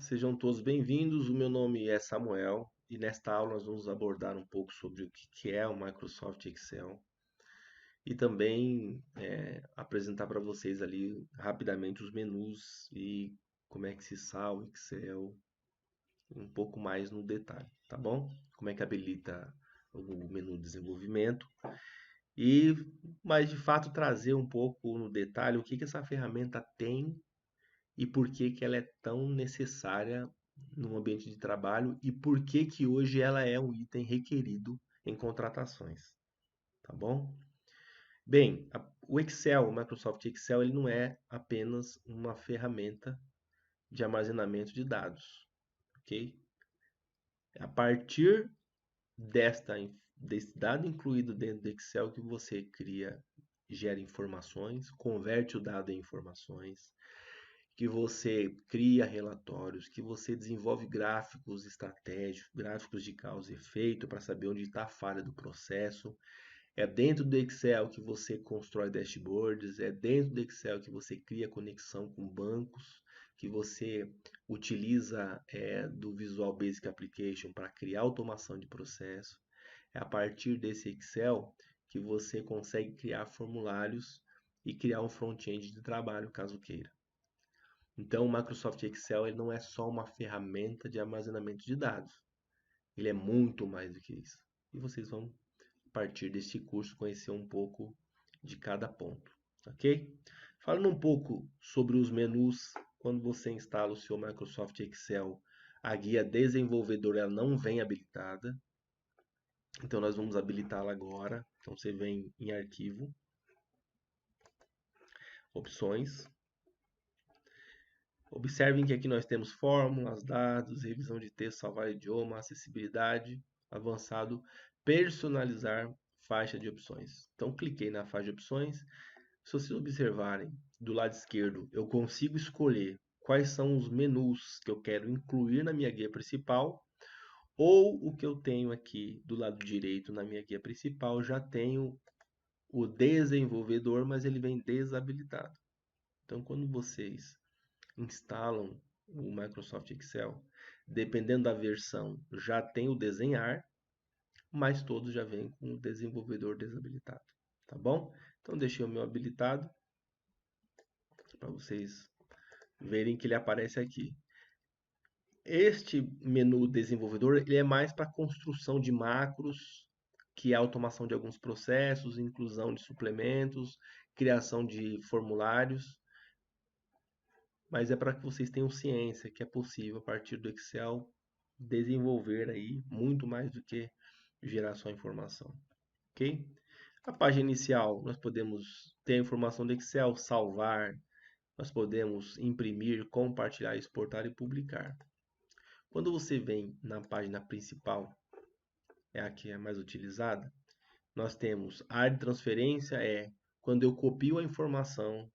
Sejam todos bem-vindos. O meu nome é Samuel e nesta aula nós vamos abordar um pouco sobre o que é o Microsoft Excel e também apresentar para vocês ali rapidamente os menus e como é que se salva o Excel, um pouco mais no detalhe, tá bom? Como é que habilita o menu desenvolvimento e, mas de fato trazer um pouco no detalhe o que essa ferramenta tem e por que que ela é tão necessária no ambiente de trabalho e por que que hoje ela é um item requerido em contratações, tá bom? Bem, o Excel, o Microsoft Excel, ele não é apenas uma ferramenta de armazenamento de dados, ok? É a partir desse dado incluído dentro do Excel que você cria, gera informações, converte o dado em informações, que você cria relatórios, que você desenvolve gráficos estratégicos, gráficos de causa e efeito para saber onde está a falha do processo. É dentro do Excel que você constrói dashboards, é dentro do Excel que você cria conexão com bancos, que você utiliza do Visual Basic Application para criar automação de processo. É a partir desse Excel que você consegue criar formulários e criar um front-end de trabalho, caso queira. Então, o Microsoft Excel ele não é só uma ferramenta de armazenamento de dados. Ele é muito mais do que isso. E vocês vão, a partir deste curso, conhecer um pouco de cada ponto, ok? Falando um pouco sobre os menus, quando você instala o seu Microsoft Excel, a guia desenvolvedor ela não vem habilitada. Então, nós vamos habilitá-la agora. Então, você vem em arquivo, opções. Observem que aqui nós temos fórmulas, dados, revisão de texto, salvar idioma, acessibilidade, avançado, personalizar, faixa de opções. Então, cliquei na faixa de opções. Se vocês observarem, do lado esquerdo, eu consigo escolher quais são os menus que eu quero incluir na minha guia principal, ou o que eu tenho aqui do lado direito na minha guia principal, já tenho o desenvolvedor, mas ele vem desabilitado. Então, quando vocês instalam o Microsoft Excel, dependendo da versão, já tem o desenhar, mas todos já vêm com o desenvolvedor desabilitado, tá bom? Então deixei o meu habilitado para vocês verem que ele aparece aqui. Este menu desenvolvedor ele é mais para construção de macros, que é a automação de alguns processos, inclusão de suplementos, criação de formulários, mas é para que vocês tenham ciência que é possível, a partir do Excel, desenvolver aí muito mais do que gerar só informação, ok? A página inicial, nós podemos ter a informação do Excel, salvar, nós podemos imprimir, compartilhar, exportar e publicar. Quando você vem na página principal, é a que é mais utilizada, nós temos a área de transferência, quando eu copio a informação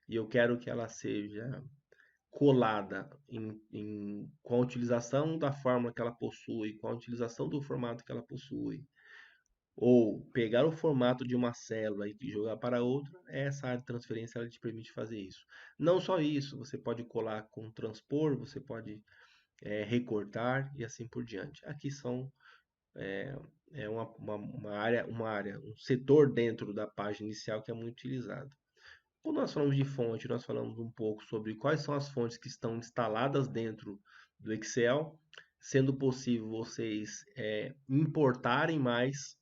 e eu quero que ela seja colada com a utilização da fórmula que ela possui, com a utilização do formato que ela possui, ou pegar o formato de uma célula e jogar para outra, essa área de transferência ela te permite fazer isso. Não só isso, você pode colar com transpor, você pode recortar e assim por diante. Aqui são é, uma área, um setor dentro da página inicial que é muito utilizado. Quando nós falamos de fonte, nós falamos um pouco sobre quais são as fontes que estão instaladas dentro do Excel, sendo possível vocês importarem mais.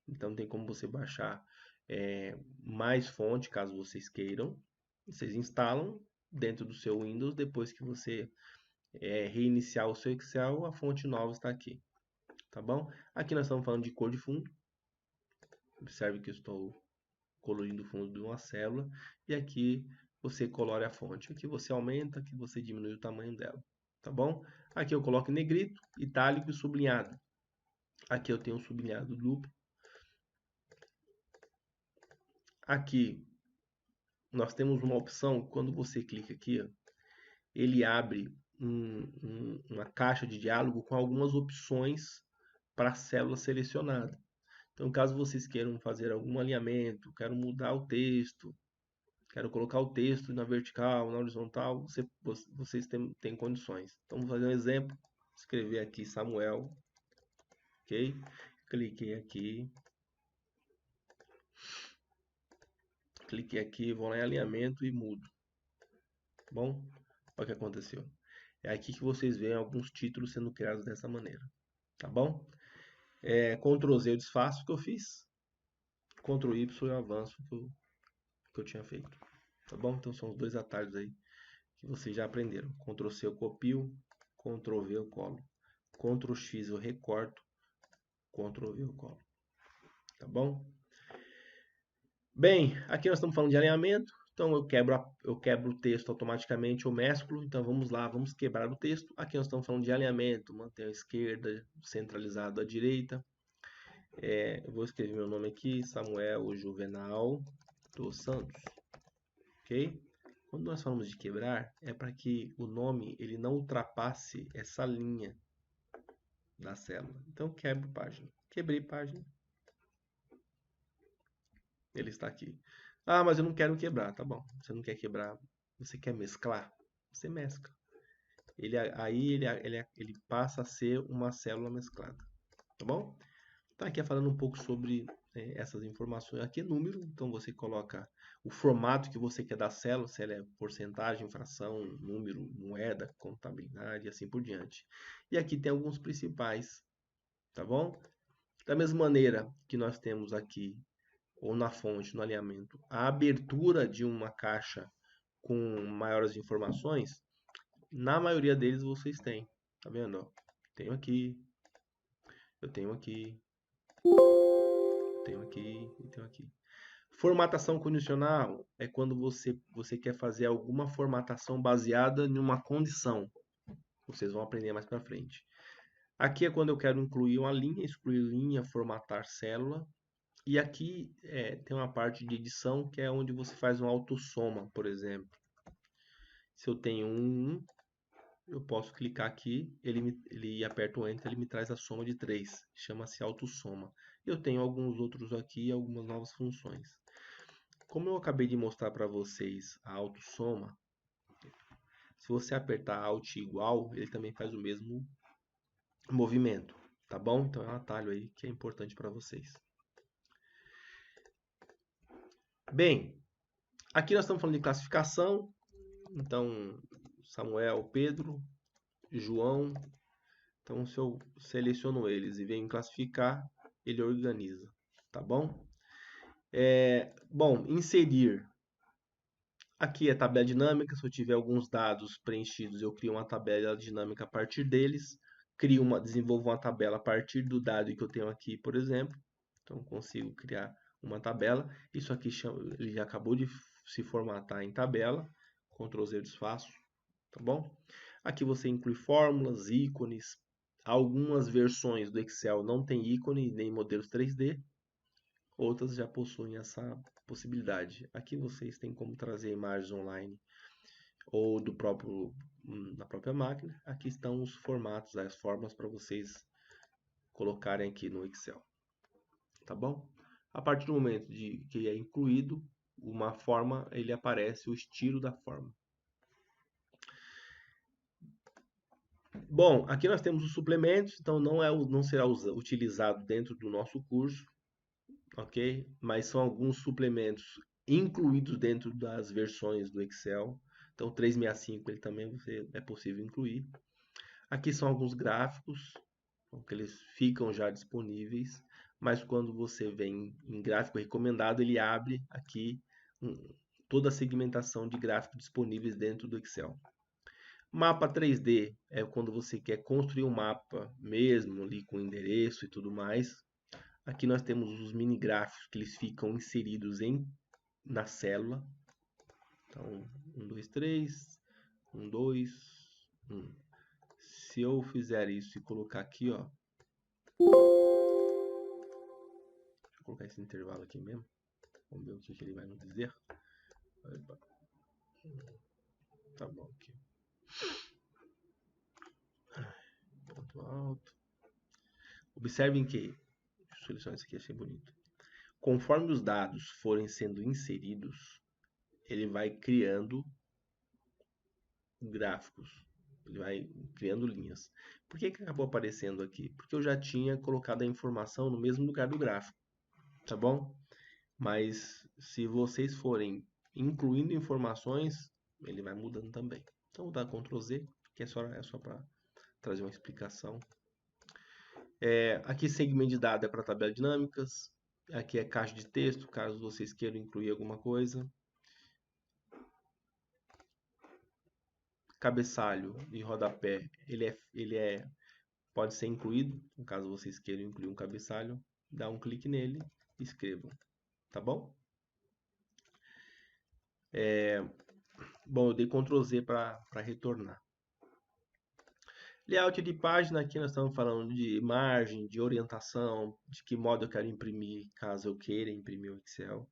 Então tem como você baixar mais fonte, caso vocês queiram. Vocês instalam dentro do seu Windows, depois que você reiniciar o seu Excel, a fonte nova está aqui, tá bom? Aqui nós estamos falando de cor de fundo. Observe que eu estou colorindo o fundo de uma célula e aqui você colore a fonte. Aqui você aumenta, aqui você diminui o tamanho dela, tá bom? Aqui eu coloco em negrito, itálico e sublinhado. Aqui eu tenho um sublinhado duplo. Aqui nós temos uma opção, quando você clica aqui, ó, ele abre uma caixa de diálogo com algumas opções para a célula selecionada. Então, caso vocês queiram fazer algum alinhamento, queiram mudar o texto, Quero colocar o texto na vertical, na horizontal, vocês têm condições. Então, vou fazer um exemplo. Escrever aqui Samuel, ok? Cliquei aqui, vou lá em alinhamento e mudo. Tá bom? Olha o que aconteceu. É aqui que vocês veem alguns títulos sendo criados dessa maneira. Tá bom? Ctrl Z eu desfaço o que eu fiz. Ctrl Y eu avanço o que eu tinha feito. Tá bom? Então são os dois atalhos aí que vocês já aprenderam. Ctrl C eu copio, Ctrl V eu colo. Ctrl X eu recorto, Ctrl V eu colo. Tá bom? Bem, aqui nós estamos falando de alinhamento. Então eu quebro o texto automaticamente, eu mesclo. Então vamos lá, vamos quebrar o texto. Aqui nós estamos falando de alinhamento, manter a esquerda centralizado à direita. Eu vou escrever meu nome aqui, Samuel Juvenal dos Santos. Ok? Quando nós falamos de quebrar, é para que o nome ele não ultrapasse essa linha da célula. Então quebro página. Quebrei página. Ele está aqui. Ah, mas eu não quero quebrar. Tá bom. Você não quer quebrar. Você quer mesclar? Você mescla. Ele passa a ser uma célula mesclada. Tá bom? Então aqui é falando um pouco sobre essas informações. Aqui é número, então você coloca o formato que você quer da célula, se ela é porcentagem, fração, número, moeda, contabilidade e assim por diante. E aqui tem alguns principais, tá bom? Da mesma maneira que nós temos aqui, ou na fonte, no alinhamento, a abertura de uma caixa com maiores informações, na maioria deles vocês têm, tá vendo? Tenho aqui, eu tenho aqui, tenho aqui e tenho aqui. Formatação condicional é quando você quer fazer alguma formatação baseada em uma condição. Vocês vão aprender mais para frente. Aqui é quando eu quero incluir uma linha, excluir linha, formatar célula. E aqui tem uma parte de edição que é onde você faz uma autossoma, por exemplo. Se eu tenho um, eu posso clicar aqui, ele aperta o Enter, ele me traz a soma de 3. Chama-se autossoma. Eu tenho alguns outros aqui, algumas novas funções. Como eu acabei de mostrar para vocês a autossoma, se você apertar Alt igual, ele também faz o mesmo movimento, tá bom? Então é um atalho aí que é importante para vocês. Bem, aqui nós estamos falando de classificação, então Samuel, Pedro, João, então se eu seleciono eles e venho classificar, ele organiza, tá bom? Bom, inserir. Aqui é tabela dinâmica, se eu tiver alguns dados preenchidos, eu crio uma tabela dinâmica a partir deles, desenvolvo uma tabela a partir do dado que eu tenho aqui, por exemplo. Então, consigo criar uma tabela. Isso aqui ele já acabou de se formatar em tabela. Ctrl Z eu desfaço, tá bom? Aqui você inclui fórmulas, ícones. Algumas versões do Excel não tem ícone nem modelos 3D. Outras já possuem essa possibilidade. Aqui vocês têm como trazer imagens online ou da própria máquina. Aqui estão os formatos, as formas para vocês colocarem aqui no Excel. Tá bom? A partir do momento que é incluído uma forma, ele aparece o estilo da forma. Bom, aqui nós temos os suplementos, então não será utilizado dentro do nosso curso, ok? Mas são alguns suplementos incluídos dentro das versões do Excel. Então, 365 ele também é possível incluir. Aqui são alguns gráficos, que eles ficam já disponíveis, mas quando você vem em gráfico recomendado, ele abre aqui toda a segmentação de gráficos disponíveis dentro do Excel. Mapa 3D é quando você quer construir um mapa mesmo, ali com endereço e tudo mais. Aqui nós temos os mini gráficos que eles ficam inseridos na célula. Então, 1, 2, 3, 1, 2, 1. Se eu fizer isso e colocar aqui, ó. Deixa eu colocar esse intervalo aqui mesmo. Vamos ver o que ele vai nos dizer. Tá bom aqui. Ponto alto. Observem que, deixa eu selecionar isso aqui, achei bonito. Conforme os dados forem sendo inseridos, ele vai criando gráficos, ele vai criando linhas. Por que que acabou aparecendo aqui? Porque eu já tinha colocado a informação no mesmo lugar do gráfico, tá bom? Mas se vocês forem incluindo informações, ele vai mudando também. Então vou dar Ctrl Z, que é só para trazer uma explicação. Aqui segmento de dados é para tabela dinâmicas. Aqui é caixa de texto, caso vocês queiram incluir alguma coisa. Cabeçalho e rodapé, pode ser incluído, no caso vocês queiram incluir um cabeçalho, dá um clique nele e escrevam, tá bom? Bom, eu dei Ctrl Z para retornar. Layout de página, aqui nós estamos falando de margem, de orientação, de que modo eu quero imprimir, caso eu queira imprimir o Excel.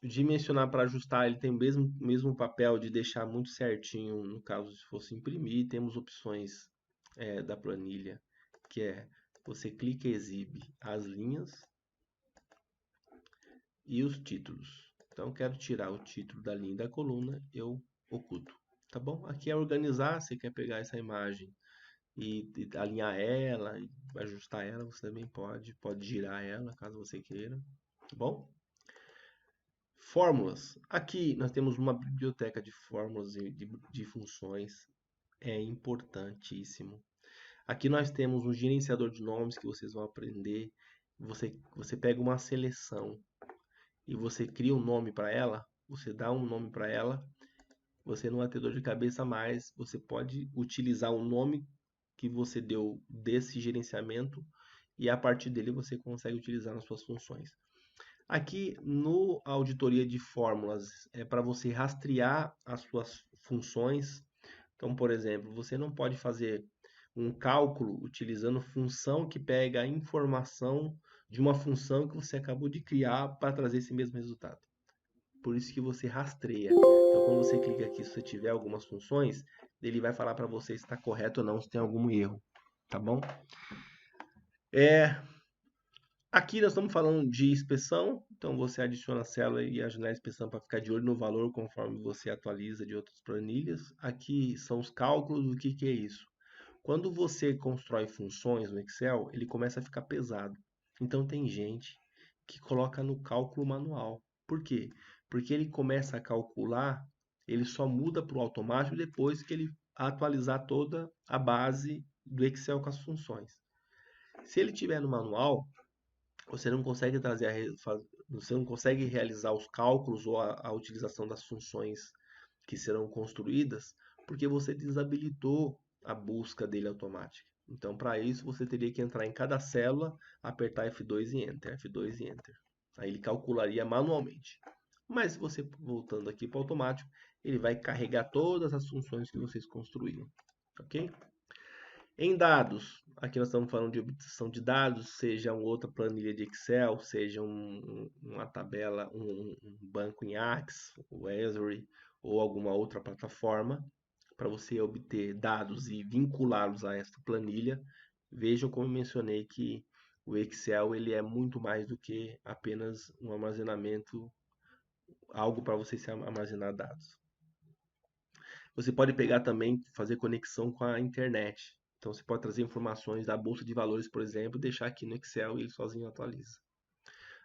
Dimensionar para ajustar, ele tem o mesmo papel de deixar muito certinho, no caso se fosse imprimir. Temos opções da planilha, que é você clica e exibe as linhas e os títulos. Então, eu quero tirar o título da linha e da coluna, eu oculto, tá bom? Aqui é organizar, você quer pegar essa imagem e alinhar ela, e ajustar ela, você também pode girar ela, caso você queira, tá bom? Fórmulas. Aqui nós temos uma biblioteca de fórmulas e de funções, é importantíssimo. Aqui nós temos um gerenciador de nomes que vocês vão aprender. Você pega uma seleção e você cria um nome para ela, você dá um nome para ela, você não vai ter dor de cabeça mais, você pode utilizar o nome que você deu desse gerenciamento e a partir dele você consegue utilizar nas suas funções. Aqui no auditoria de fórmulas é para você rastrear as suas funções. Então, por exemplo, você não pode fazer um cálculo utilizando função que pega a informação de uma função que você acabou de criar para trazer esse mesmo resultado. Por isso que você rastreia. Então, quando você clica aqui, se você tiver algumas funções, ele vai falar para você se está correto ou não, se tem algum erro, tá bom? Aqui nós estamos falando de inspeção, então você adiciona a célula e a janela de inspeção para ficar de olho no valor conforme você atualiza de outras planilhas. Aqui são os cálculos, o que é isso? Quando você constrói funções no Excel, ele começa a ficar pesado. Então tem gente que coloca no cálculo manual. Por quê? Porque ele começa a calcular, ele só muda para o automático depois que ele atualizar toda a base do Excel com as funções. Se ele tiver no manual, você não consegue você não consegue realizar os cálculos ou a utilização das funções que serão construídas, porque você desabilitou a busca dele automática. Então, para isso, você teria que entrar em cada célula, apertar F2 e Enter, F2 e Enter. Aí ele calcularia manualmente. Mas você voltando aqui para o automático, ele vai carregar todas as funções que vocês construíram, ok? Em dados, aqui nós estamos falando de obtenção de dados, seja uma outra planilha de Excel, seja uma tabela, um banco em Access, o Azure ou alguma outra plataforma, para você obter dados e vinculá-los a esta planilha. Vejam como eu mencionei que o Excel ele é muito mais do que apenas um armazenamento, algo para você se armazenar dados. Você pode pegar também, fazer conexão com a internet. Então você pode trazer informações da bolsa de valores, por exemplo, deixar aqui no Excel e ele sozinho atualiza.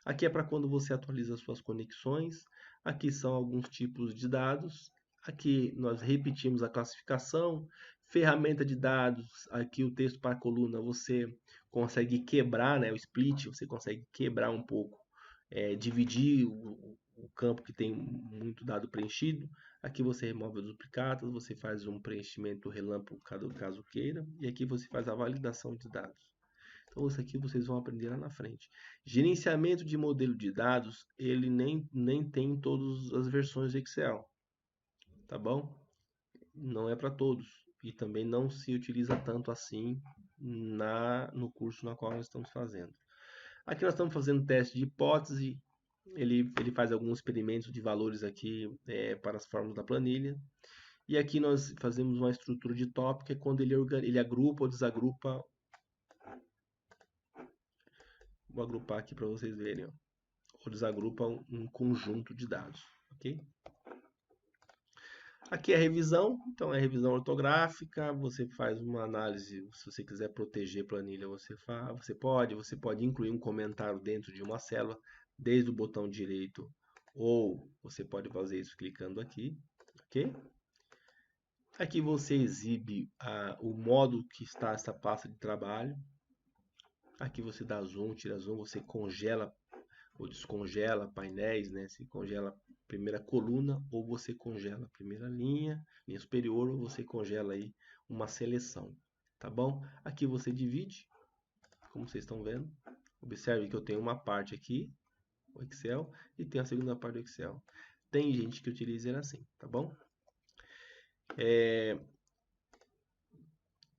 Aqui é para quando você atualiza suas conexões. Aqui são alguns tipos de dados. Aqui nós repetimos a classificação, ferramenta de dados. Aqui o texto para a coluna você consegue quebrar, né, o split, você consegue quebrar um pouco, dividir o campo que tem muito dado preenchido. Aqui você remove os duplicados, você faz um preenchimento relâmpago caso queira, e aqui você faz a validação de dados. Então isso aqui vocês vão aprender lá na frente. Gerenciamento de modelo de dados, ele nem tem todas as versões do Excel, tá bom? Não é para todos e também não se utiliza tanto assim no curso na qual nós estamos fazendo. Aqui nós estamos fazendo teste de hipótese. Ele faz alguns experimentos de valores aqui para as formas da planilha. E aqui nós fazemos uma estrutura de tópico, que é quando ele agrupa ou desagrupa. Vou agrupar aqui para vocês verem. Ó. ou desagrupa um conjunto de dados, ok? Aqui é a revisão, então é revisão ortográfica, você faz uma análise, se você quiser proteger planilha, você pode incluir um comentário dentro de uma célula, desde o botão direito, ou você pode fazer isso clicando aqui, ok? Aqui você exibe o modo que está essa pasta de trabalho. Aqui você dá zoom, tira zoom, você congela ou descongela painéis, né? Se congela a primeira coluna ou você congela a primeira linha superior, ou você congela aí uma seleção, tá bom? Aqui você divide, como vocês estão vendo. Observe que eu tenho uma parte aqui, o Excel, e tenho a segunda parte do Excel. Tem gente que utiliza ele assim, tá bom?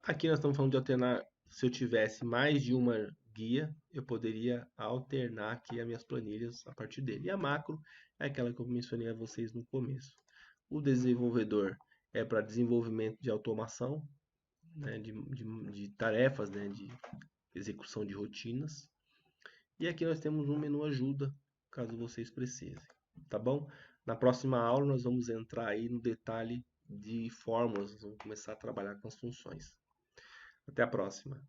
Aqui nós estamos falando de alternar. Se eu tivesse mais de uma guia, eu poderia alternar aqui as minhas planilhas a partir dele. E a macro é aquela que eu mencionei a vocês no começo. O desenvolvedor é para desenvolvimento de automação, né, de tarefas, né, de execução de rotinas. E aqui nós temos um menu ajuda, caso vocês precisem, tá bom? Na próxima aula nós vamos entrar aí no detalhe de fórmulas, vamos começar a trabalhar com as funções. Até a próxima.